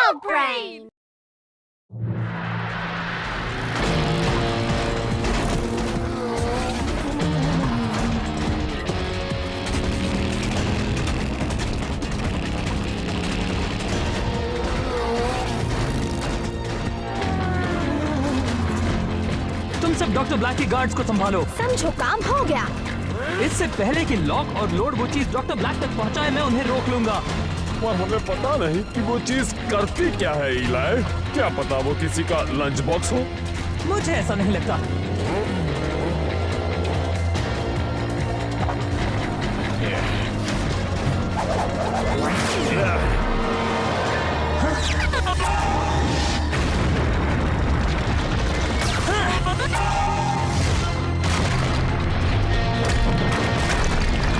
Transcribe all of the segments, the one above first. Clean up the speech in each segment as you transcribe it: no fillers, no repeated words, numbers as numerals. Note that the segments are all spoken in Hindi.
Dog Brain! तुम सब डॉक्टर ब्लैक के गार्ड्स को संभालो। समझो काम हो गया। इससे पहले कि लॉक और लोड वो चीज डॉक्टर ब्लैक तक पहुंचाए, मैं उन्हें रोक लूंगा। पर हमें पता नहीं कि वो चीज करती क्या है इलाई। क्या पता वो किसी का लंच बॉक्स हो। मुझे ऐसा नहीं लगता।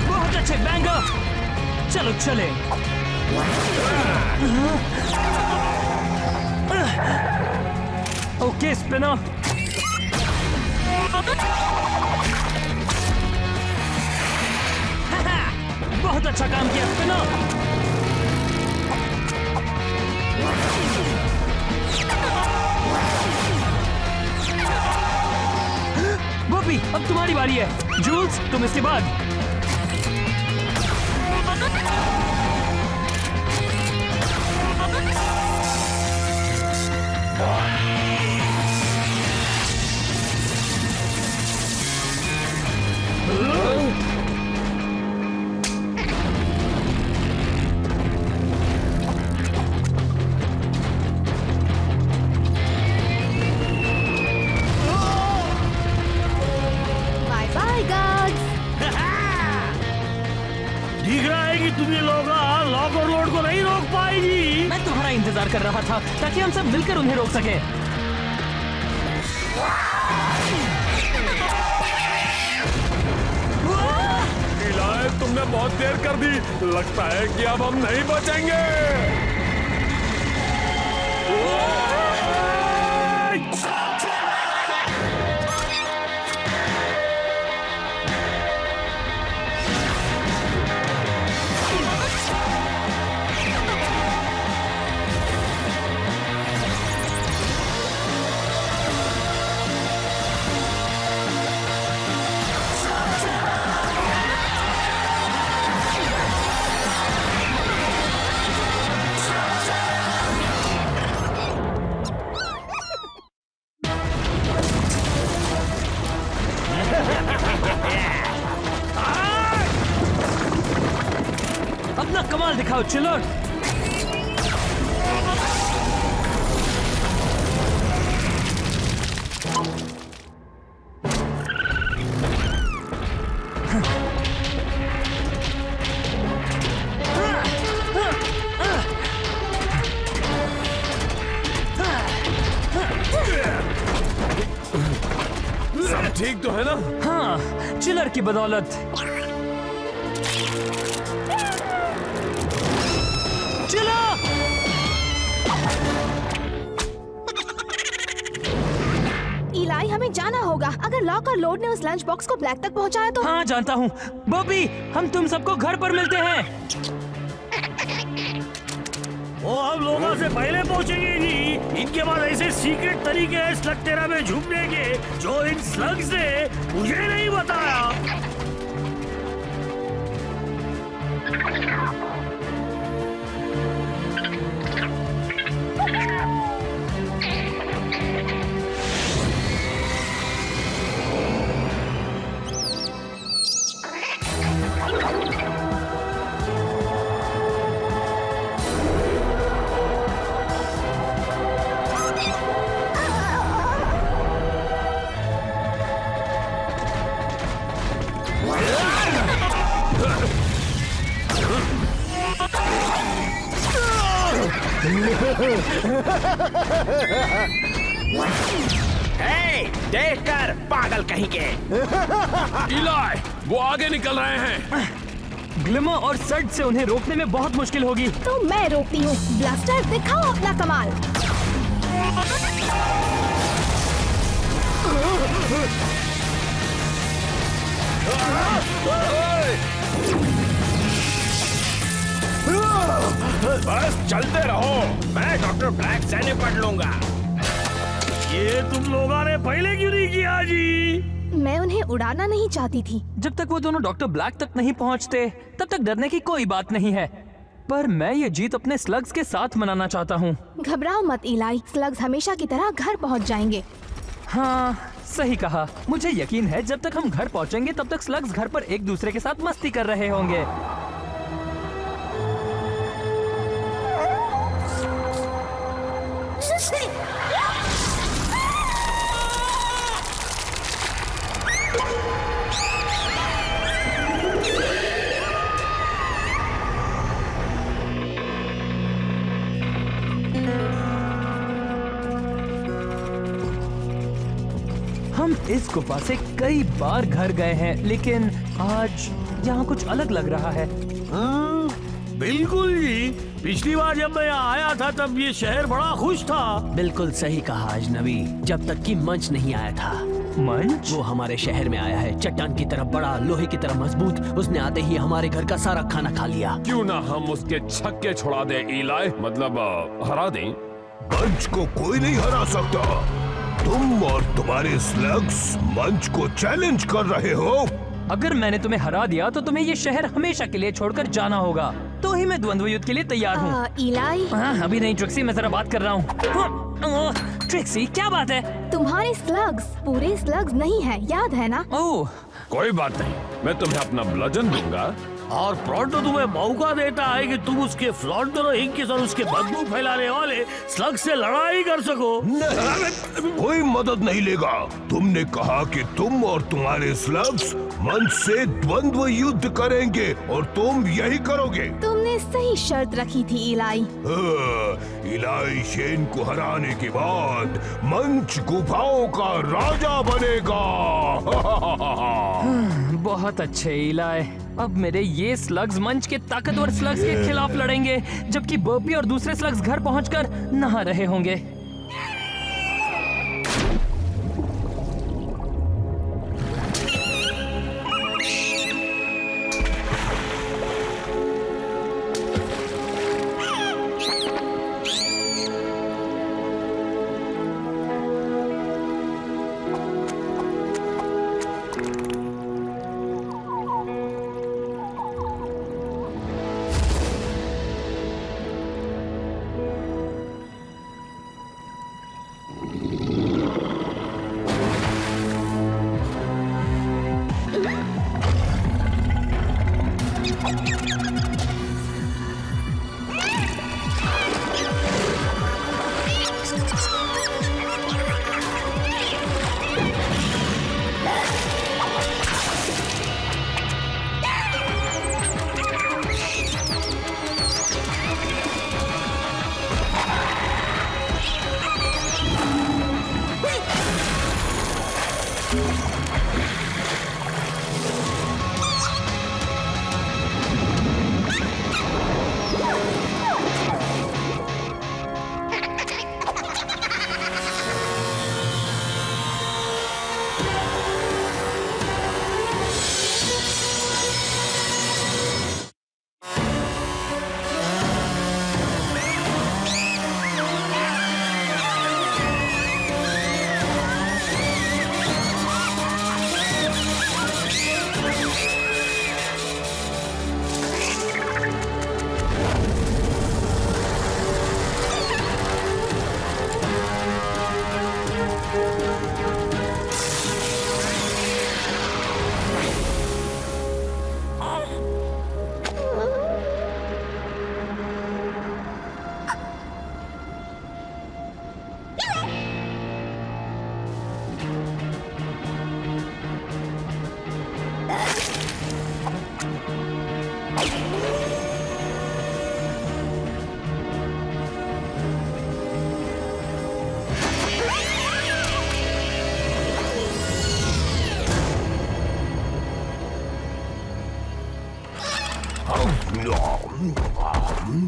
बहुत अच्छे बैंगर, चलो चले। ओके स्पिनर, बहुत अच्छा काम किया स्पिनर। बॉबी, अब तुम्हारी बारी है। जूल्स, तुम इसके बाद। Bye bye guards. दिख रहा है कि तुम्हें लोग लॉक और लोड को नहीं रोक पाएगी। मैं तुम्हारा इंतजार कर रहा था ताकि हम सब मिलकर उन्हें रोक सके। इलाई, तुमने बहुत देर कर दी। लगता है कि अब हम नहीं बचेंगे। अपना कमाल दिखाओ चिलर। सब ठीक तो है ना? हाँ, चिलर की बदौलत। चिलर! इलाई, हमें जाना होगा। अगर लॉक और लोड ने उस लंच बॉक्स को ब्लैक तक पहुंचाया तो हाँ जानता हूँ। बॉबी, हम तुम सबको घर पर मिलते हैं। वो हम लोगों से पहले पहुंचेंगे नहीं। इनके पास ऐसे सीक्रेट तरीके हैं स्लग तेरा में झूमने के, जो इन स्लग्स ने मुझे नहीं बताया। देख कर पागल कहीं के। इलाई, वो आगे निकल रहे हैं। ग्लिमर और सर्ड से उन्हें रोकने में बहुत मुश्किल होगी। तो मैं रोकती हूँ। ब्लास्टर, दिखाओ अपना कमाल। बस चलते रहो। मैं डॉक्टर डॉक्टर ब्लैक से निपट लूंगा। ये तुम लोगों ने पहले क्यों नहीं किया जी? मैं उन्हें उड़ाना नहीं चाहती थी। जब तक वो दोनों डॉक्टर ब्लैक तक नहीं पहुंचते तब तक डरने की कोई बात नहीं है, पर मैं ये जीत अपने स्लग्स के साथ मनाना चाहता हूँ। घबराओ मत इलाई, स्लग्स हमेशा की तरह घर पहुंच जाएंगे। हाँ सही कहा। मुझे यकीन है जब तक हम घर पहुंचेंगे तब तक स्लग्स घर पर एक दूसरे के साथ मस्ती कर रहे होंगे। हम इस गुफा से कई बार घर गए हैं, लेकिन आज यहाँ कुछ अलग लग रहा है। बिल्कुल जी, पिछली बार जब मैं यहाँ आया था तब ये शहर बड़ा खुश था। बिल्कुल सही कहा अजनबी, जब तक कि मंच नहीं आया था। मंच? वो हमारे शहर में आया है, चट्टान की तरह बड़ा, लोहे की तरह मजबूत। उसने आते ही हमारे घर का सारा खाना खा लिया। क्यों ना हम उसके छक्के छुड़ा दे इलाई, मतलब हरा दें। मंच को कोई नहीं हरा सकता। तुम और तुम्हारे स्लग्स मंच को चैलेंज कर रहे हो। अगर मैंने तुम्हें हरा दिया तो तुम्हें ये शहर हमेशा के लिए छोड़कर जाना होगा, तो ही मैं द्वंद्व युद्ध के लिए तैयार हूँ। इलाई, हाँ, अभी नहीं ट्रिक्सी, मैं जरा बात कर रहा हूँ। ट्रिक्सी क्या बात है? तुम्हारे स्लग्स पूरे स्लग्स नहीं है, याद है ना? ओह कोई बात नहीं, मैं तुम्हें अपना ब्लजन दूंगा। और प्रोटो तुम्हें मौका देता है कि तुम उसके फ्लॉन्टरो हिंकिस और उसके बदबू फैलाने वाले स्लग से लड़ाई कर सको। नहीं, कोई मदद नहीं लेगा। तुमने कहा कि तुम और तुम्हारे स्लग्स मंच से द्वंद्व युद्ध करेंगे और तुम यही करोगे। तुमने सही शर्त रखी थी इलाई। इलाई शेन को हराने के बाद मंच गुफाओं का राजा बनेगा। बहुत अच्छे इलाई। अब मेरे ये स्लग्स मंच के ताकतवर स्लग्स के खिलाफ लड़ेंगे, जबकि बर्पी और दूसरे स्लग्स घर पहुंचकर नहा रहे होंगे।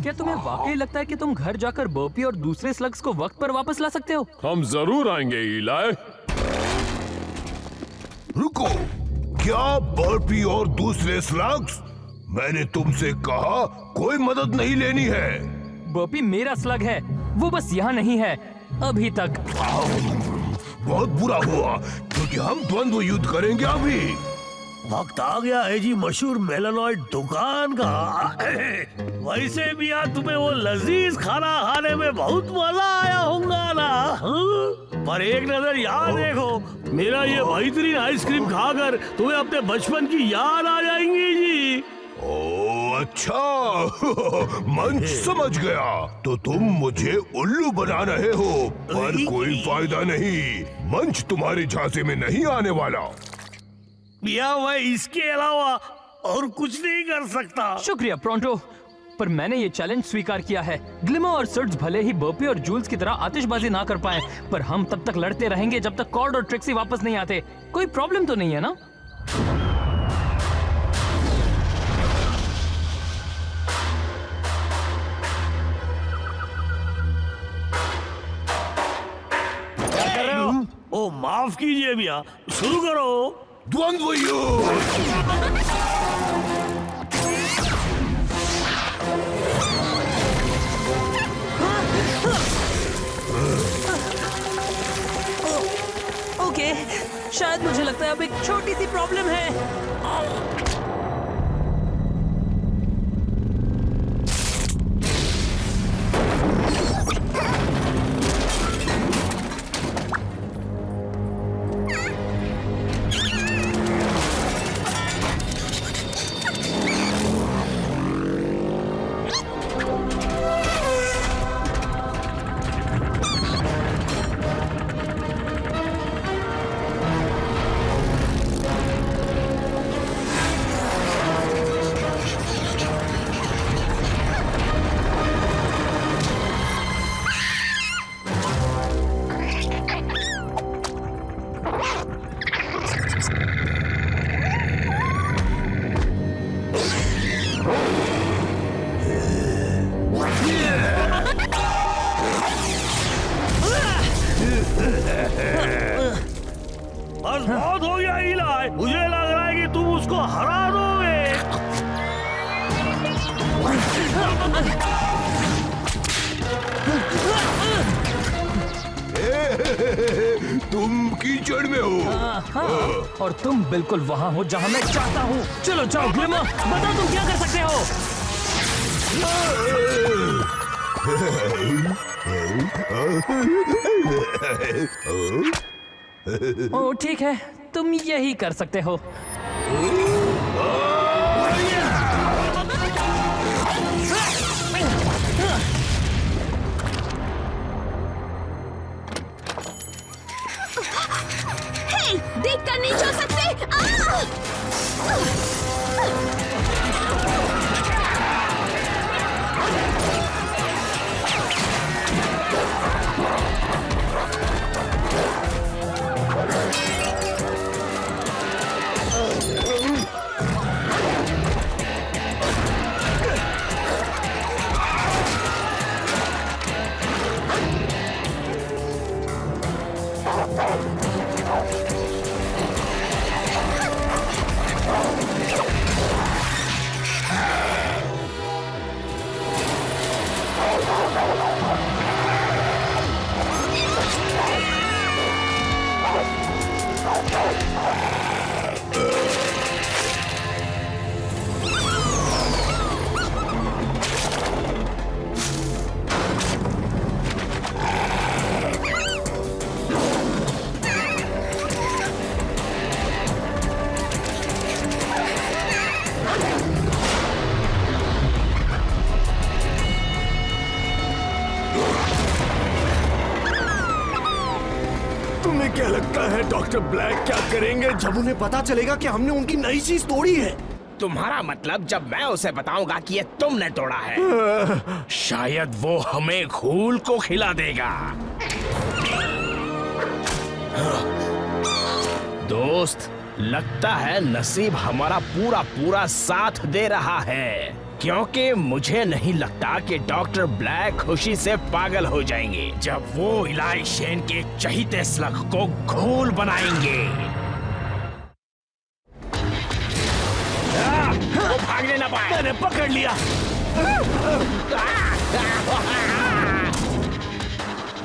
क्या तुम्हें वाकई लगता है कि तुम घर जाकर बर्पी और दूसरे स्लग्स को वक्त पर वापस ला सकते हो? हम जरूर आएंगे इलाई। रुको, क्या बर्पी और दूसरे स्लग्स? मैंने तुमसे कहा कोई मदद नहीं लेनी है। बर्पी मेरा स्लग है। वो बस यहाँ नहीं है अभी तक। बहुत बुरा हुआ क्योंकि हम द्वंद्व युद्ध करेंगे अभी। वक्त आ गया है जी मशहूर मेलानॉइड दुकान का। वैसे भी यार तुम्हें वो लजीज खाना खाने में बहुत मजा आया होगा ना? हाँ? पर एक नजर याद देखो, मेरा ये बेहतरीन आइसक्रीम खाकर तुम्हें अपने बचपन की याद आ जाएंगी जी। ओ अच्छा मंच समझ गया। तो तुम मुझे उल्लू बना रहे हो, पर कोई फायदा नहीं, मंच तुम्हारे झांसे में नहीं आने वाला। या मैं इसके अलावा और कुछ नहीं कर सकता। शुक्रिया प्रोंटो, पर मैंने ये चैलेंज स्वीकार किया है। ग्लिमर और सर्ज भले ही बर्पी और जूल्स की तरह आतिशबाजी ना कर पाए, पर हम तब तक लड़ते रहेंगे जब तक कॉर्ड और ट्रिक्सी वापस नहीं आते। कोई प्रॉब्लम तो नहीं है ना? क्या कर रहे हो? ओ माफ कीजिए भैया, शुरू करो। द्वंद्व युद्ध। ओके, शायद मुझे लगता है अब एक छोटी सी प्रॉब्लम है। बस बहुत हो गया इलाई, मुझे लग रहा है कि तुम उसको हरा दोगे। तुम कीचड़ में हो। हाँ, और तुम बिल्कुल वहाँ हो जहाँ मैं चाहता हूँ। चलो जाओ ग्लिमर, बताओ तुम क्या कर सकते हो। ओ ठीक है, तुम यही कर सकते हो। हे, देख कर नहीं छोड़ सकते। तुम्हें क्या लगता है डॉक्टर ब्लैक क्या करेंगे जब उन्हें पता चलेगा कि हमने उनकी नई चीज तोड़ी है? तुम्हारा मतलब जब मैं उसे बताऊंगा कि ये तुमने तोड़ा है, शायद वो हमें घूल को खिला देगा। दोस्त, लगता है नसीब हमारा पूरा पूरा साथ दे रहा है, क्योंकि मुझे नहीं लगता कि डॉक्टर ब्लैक खुशी से पागल हो जाएंगे जब वो इलाई शेन के चहीते स्लग को घोल बनाएंगे। वो भागने ना पाए। मैंने पकड़ लिया।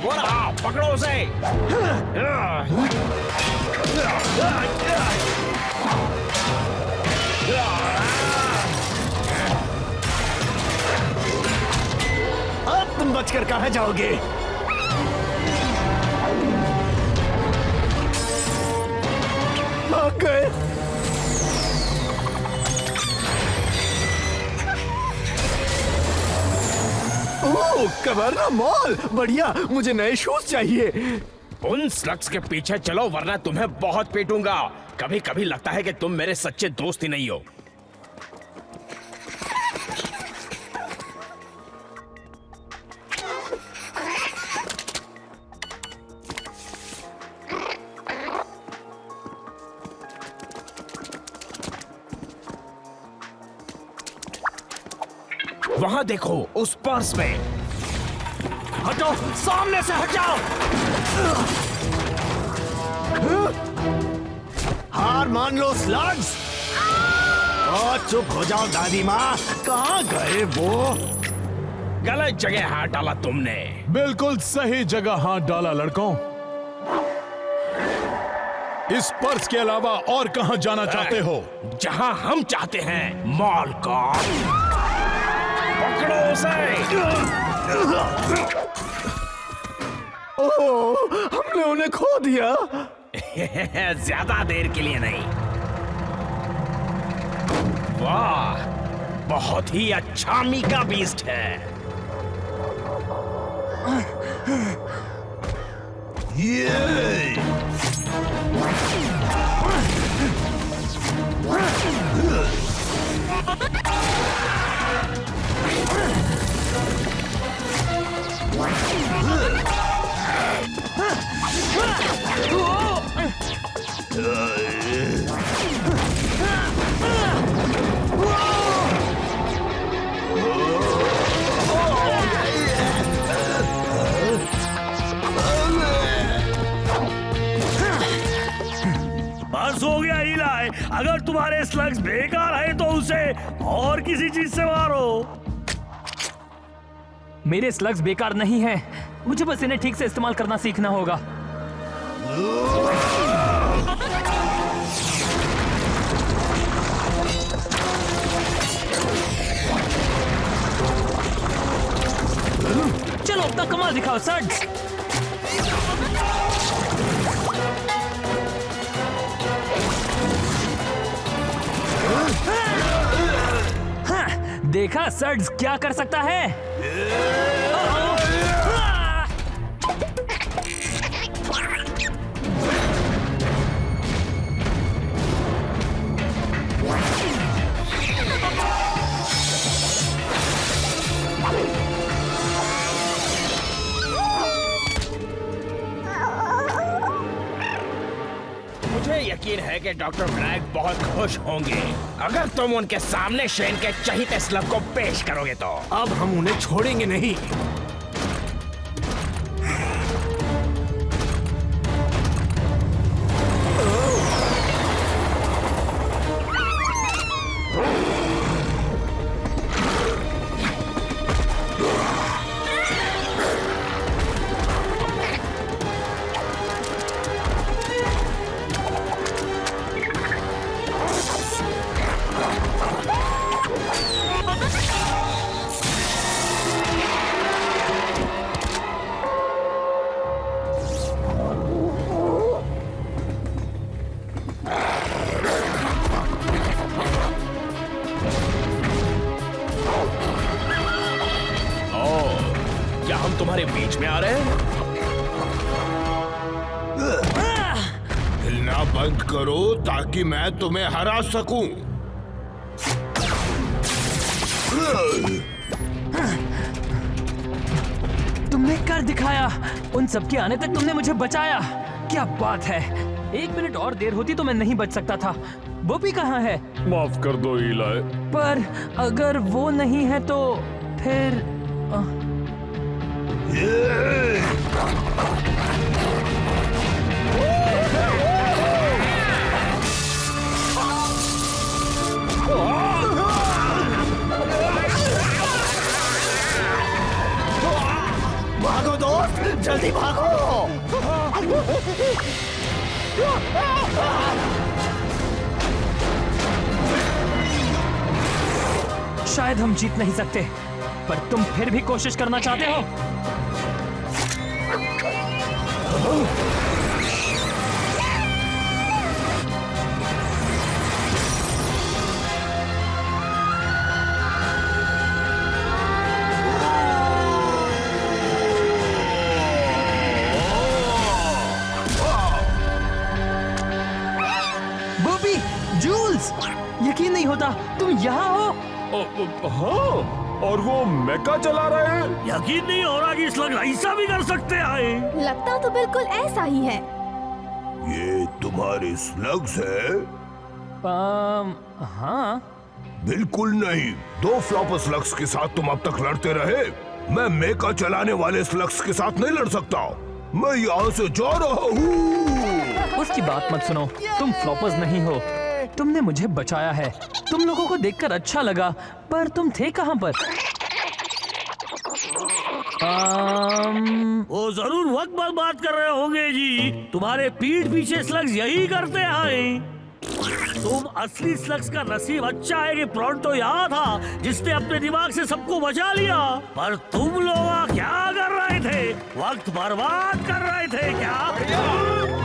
वो रहा, पकड़ो उसे। अब तुम बचकर कहाँ जाओगे? भाग गए। ओह, कवर्ना मॉल, बढ़िया। मुझे नए शूज चाहिए। उन स्लग्स के पीछे चलो वरना तुम्हें बहुत पीटूंगा। कभी कभी लगता है कि तुम मेरे सच्चे दोस्त ही नहीं हो। वहां देखो, उस पर्स में। हटो, सामने से हट जाओ। हार मान लो स्लग्स। और चुप हो जाओ दादी माँ। कहाँ गए वो? गलत जगह हाथ डाला तुमने। बिल्कुल सही जगह हाथ डाला लड़कों। इस पर्स के अलावा और कहां जाना चाहते हो? जहां हम चाहते हैं, मॉल का। पकड़ो उसे। ओह, हमने उन्हें खो दिया। ज्यादा देर के लिए नहीं। वाह, बहुत ही अच्छा मीका बीस्ट है। ये बस हो गया इलाई। अगर तुम्हारे स्लग्स बेकार है तो उसे और किसी चीज से मारो। मेरे स्लग्स बेकार नहीं हैं। मुझे बस इन्हें ठीक से इस्तेमाल करना सीखना होगा। चलो अपना कमाल दिखाओ सर्ड्स। हाँ, देखा सर्ड्स क्या कर सकता है। मुझे यकीन है कि डॉक्टर ब्लैक बहुत खुश होंगे अगर तुम उनके सामने शेन के चहीते स्लग को पेश करोगे तो। अब हम उन्हें छोड़ेंगे नहीं। क्या हम तुम्हारे बीच में आ रहे हैं? हिलना बंद करो ताकि मैं तुम्हें हरा सकूं। तुमने कर दिखाया। उन सबके आने तक तुमने मुझे बचाया। क्या बात है। 1 मिनट और देर होती तो मैं नहीं बच सकता था। बोपी कहाँ है? माफ कर दो इलाई। पर अगर वो नहीं है तो फिर भागो दोस्त, जल्दी भागो। शायद हम जीत नहीं सकते, पर तुम फिर भी कोशिश करना चाहते हो। बॉबी, जूल्स, यकीन नहीं होता तुम यहाँ हो। हाँ, और वो मेका चला रहे हैं। यकीन नहीं हो रहा कि स्लग ऐसा भी कर सकते हैं। लगता तो बिल्कुल ऐसा ही है। ये तुम्हारे स्लग्स है? हाँ। बिल्कुल नहीं। 2 फ्लॉपर स्लग्स के साथ तुम अब तक लड़ते रहे। मैं मेका चलाने वाले स्लग्स के साथ नहीं लड़ सकता। मैं यहाँ से जा रहा हूँ। उसकी बात मत सुनो, तुम फ्लॉपर्स नहीं हो। तुमने मुझे बचाया है। तुम लोगों को देखकर अच्छा लगा, पर तुम थे कहाँ पर? वो जरूर वक्त बर्बाद कर रहे होंगे जी। तुम्हारे पीठ पीछे स्लग्स यही करते हैं। तुम असली स्लग्स का नसीब अच्छा है कि प्रोंटो यहाँ था, जिसने अपने दिमाग से सबको बचा लिया। पर तुम लोग क्या कर रहे थे? वक्त बर्बाद कर रहे थे क्या?